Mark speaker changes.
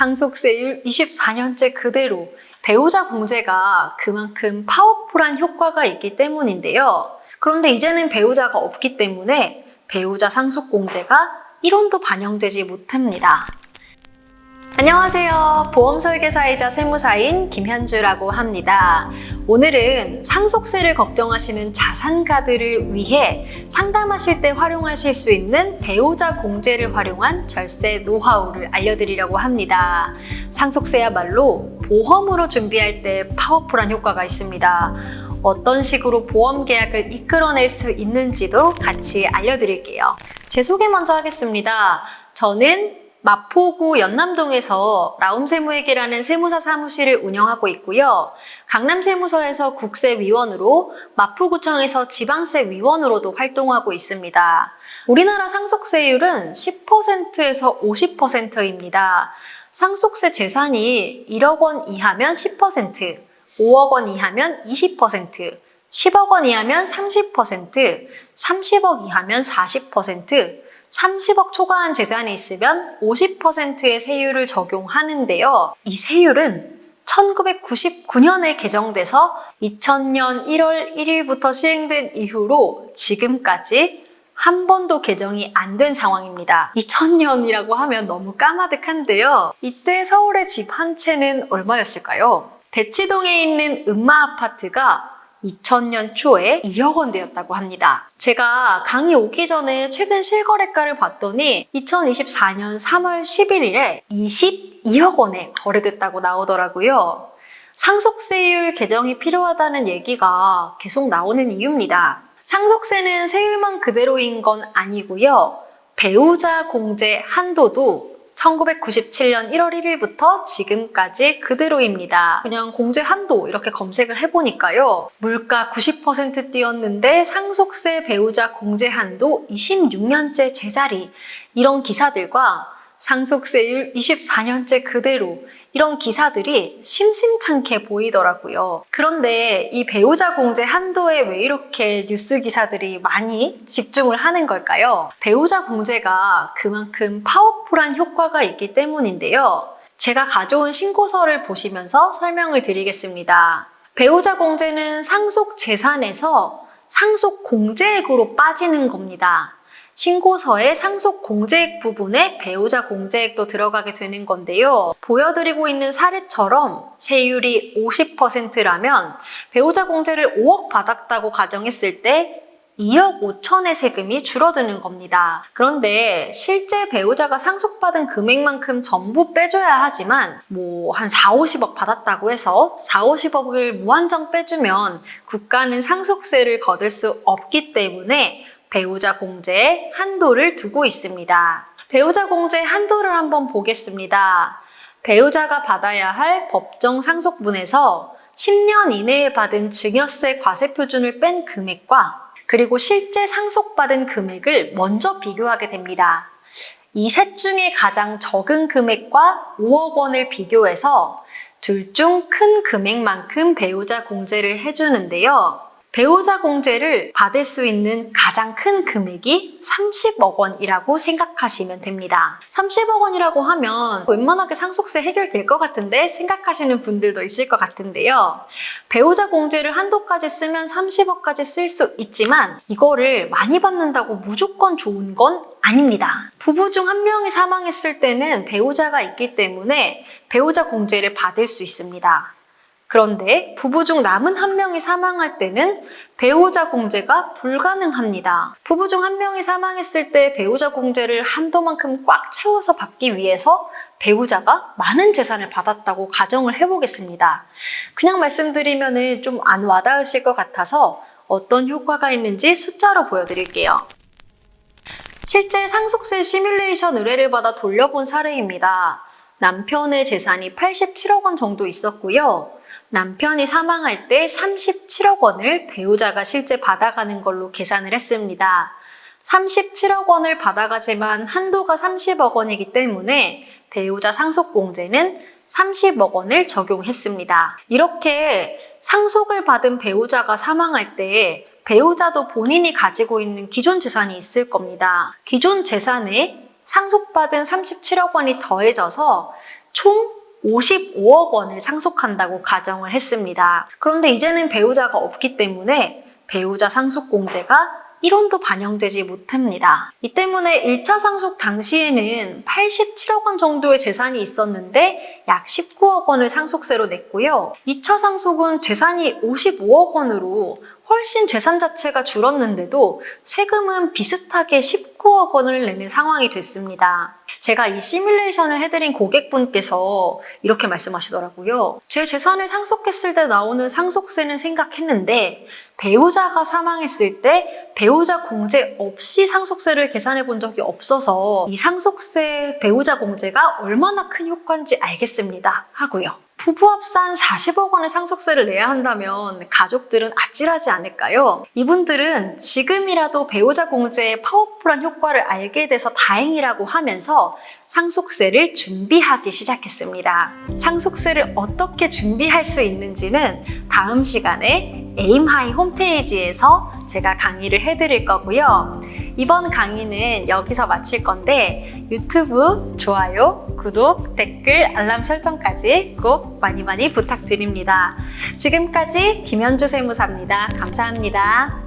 Speaker 1: 상속세율 24년째 그대로. 배우자 공제가 그만큼 파워풀한 효과가 있기 때문인데요. 그런데 이제는 배우자가 없기 때문에 배우자 상속공제가 1원도 반영되지 못합니다. 안녕하세요. 보험설계사이자 세무사인 김현주라고 합니다. 오늘은 상속세를 걱정하시는 자산가들을 위해 상담하실 때 활용하실 수 있는 배우자 공제를 활용한 절세 노하우를 알려드리려고 합니다. 상속세야말로 보험으로 준비할 때 파워풀한 효과가 있습니다. 어떤 식으로 보험 계약을 이끌어낼 수 있는지도 같이 알려드릴게요. 제 소개 먼저 하겠습니다. 저는 마포구 연남동에서 라움세무회계라는 세무사 사무실을 운영하고 있고요. 강남세무서에서 국세위원으로, 마포구청에서 지방세위원으로도 활동하고 있습니다. 우리나라 상속세율은 10%에서 50%입니다. 상속세 재산이 1억 원 이하면 10%, 5억 원 이하면 20%, 10억 원 이하면 30%, 30억 이하면 40%, 30억 초과한 재산이 있으면 50%의 세율을 적용하는데요. 이 세율은 1999년에 개정돼서 2000년 1월 1일부터 시행된 이후로 지금까지 한 번도 개정이 안 된 상황입니다. 2000년이라고 하면 너무 까마득한데요. 이때 서울의 집 한 채는 얼마였을까요? 대치동에 있는 음마 아파트가 2000년 초에 2억 원대였다고 합니다. 제가 강의 오기 전에 최근 실거래가를 봤더니 2024년 3월 11일에 22억 원에 거래됐다고 나오더라고요. 상속세율 개정이 필요하다는 얘기가 계속 나오는 이유입니다. 상속세는 세율만 그대로인 건 아니고요. 배우자 공제 한도도 1997년 1월 1일부터 지금까지 그대로입니다. 그냥 공제 한도 이렇게 검색을 해보니까요. 물가 90% 뛰었는데 상속세 배우자 공제 한도 26년째 제자리, 이런 기사들과 상속세율 24년째 그대로, 이런 기사들이 심심찮게 보이더라고요. 그런데 이 배우자 공제 한도에 왜 이렇게 뉴스 기사들이 많이 집중을 하는 걸까요? 배우자 공제가 그만큼 파워풀한 효과가 있기 때문인데요. 제가 가져온 신고서를 보시면서 설명을 드리겠습니다. 배우자 공제는 상속 재산에서 상속 공제액으로 빠지는 겁니다. 신고서의 상속 공제액 부분에 배우자 공제액도 들어가게 되는 건데요. 보여드리고 있는 사례처럼 세율이 50%라면 배우자 공제를 5억 받았다고 가정했을 때 2억 5천의 세금이 줄어드는 겁니다. 그런데 실제 배우자가 상속받은 금액만큼 전부 빼줘야 하지만 한 4, 50억 받았다고 해서 4, 50억을 무한정 빼주면 국가는 상속세를 거둘 수 없기 때문에 배우자 공제에 한도를 두고 있습니다. 배우자 공제 한도를 한번 보겠습니다. 배우자가 받아야 할 법정 상속분에서 10년 이내에 받은 증여세 과세표준을 뺀 금액과 그리고 실제 상속받은 금액을 먼저 비교하게 됩니다. 이 셋 중에 가장 적은 금액과 5억 원을 비교해서 둘 중 큰 금액만큼 배우자 공제를 해주는데요. 배우자 공제를 받을 수 있는 가장 큰 금액이 30억 원이라고 생각하시면 됩니다. 30억 원이라고 하면 웬만하게 상속세 해결될 것 같은데 생각하시는 분들도 있을 것 같은데요. 배우자 공제를 한도까지 쓰면 30억까지 쓸 수 있지만 이거를 많이 받는다고 무조건 좋은 건 아닙니다. 부부 중 한 명이 사망했을 때는 배우자가 있기 때문에 배우자 공제를 받을 수 있습니다. 그런데 부부 중 남은 한 명이 사망할 때는 배우자 공제가 불가능합니다. 부부 중 한 명이 사망했을 때 배우자 공제를 한도만큼 꽉 채워서 받기 위해서 배우자가 많은 재산을 받았다고 가정을 해보겠습니다. 그냥 말씀드리면 좀 안 와닿으실 것 같아서 어떤 효과가 있는지 숫자로 보여드릴게요. 실제 상속세 시뮬레이션 의뢰를 받아 돌려본 사례입니다. 남편의 재산이 87억 원 정도 있었고요. 남편이 사망할 때 37억 원을 배우자가 실제 받아가는 걸로 계산을 했습니다. 37억 원을 받아가지만 한도가 30억 원이기 때문에 배우자 상속공제는 30억 원을 적용했습니다. 이렇게 상속을 받은 배우자가 사망할 때 배우자도 본인이 가지고 있는 기존 재산이 있을 겁니다. 기존 재산에 상속받은 37억 원이 더해져서 총 55억 원을 상속한다고 가정을 했습니다. 그런데 이제는 배우자가 없기 때문에 배우자 상속공제가 1원도 반영되지 못합니다. 이 때문에 1차 상속 당시에는 87억 원 정도의 재산이 있었는데 약 19억 원을 상속세로 냈고요. 2차 상속은 재산이 55억 원으로 훨씬 재산 자체가 줄었는데도 세금은 비슷하게 19억 원을 내는 상황이 됐습니다. 제가 이 시뮬레이션을 해드린 고객분께서 이렇게 말씀하시더라고요. 제 재산을 상속했을 때 나오는 상속세는 생각했는데 배우자가 사망했을 때 배우자 공제 없이 상속세를 계산해 본 적이 없어서 이 상속세 배우자 공제가 얼마나 큰 효과인지 알겠습니다 하고요. 부부 합산 40억 원의 상속세를 내야 한다면 가족들은 아찔하지 않을까요? 이분들은 지금이라도 배우자 공제의 파워풀한 효과를 알게 돼서 다행이라고 하면서 상속세를 준비하기 시작했습니다. 상속세를 어떻게 준비할 수 있는지는 다음 시간에 에임하이 홈페이지에서 제가 강의를 해드릴 거고요. 이번 강의는 여기서 마칠 건데 유튜브 좋아요, 구독, 댓글, 알람 설정까지 꼭 많이 부탁드립니다. 지금까지 김현주 세무사입니다. 감사합니다.